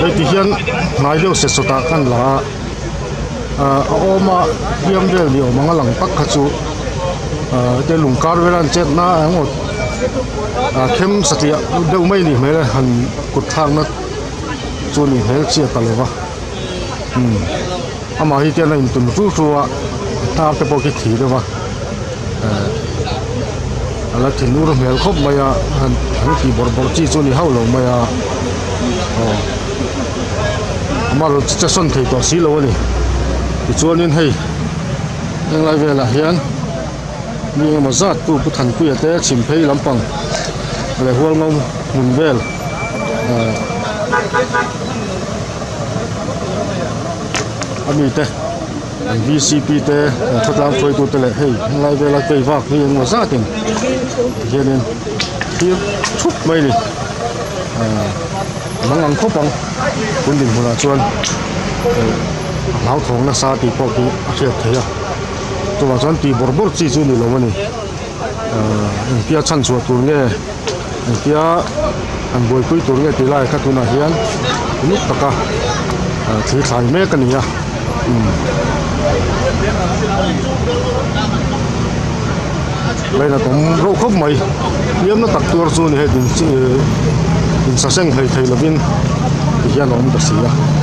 đây thì hiện ngay điều sẽ số ta căn là oma hiểm về liệu mà ngang lăng tắc khát chú cái lùng cá với lan chết na anh một thêm sát địa đâu mấy đi mấy là hành cột thang nó chú đi hết chia tali va ama hi cái này tụi chú chú à ta cái bao cái thỉ đó va là thì nu rồi mèo khóc mày à hắn thì bor chi chú đi hao lòng mày à mà rồi chắc xuân thì tỏ xí lâu này thì chú nên hay nhưng lại về là hiền nhưng mà rất tu bút thành quy tế chìm thấy lắm bằng lại huang ngông mùn về ami te VCP te thật làm phơi tu te lại hay lại về là cây vạc nhưng mà rất tiền hiền nên khi chút mấy đi mang ăn khóc bằng quân đình của là chuan lão thong là sa thì có cái thiệt thế à tôi bảo chuan thì bor chi chu ni lo ni kia chăn chuột tuần nghe kia anh bồi cuối tuần nghe thì lại các tuần này hiền lúc taka thì thay mấy cái này à đây là cũng rau khóc mày yếm nó tắc tuột chu ni hết đình sa sen hay là bên thì hiền nó không được gì à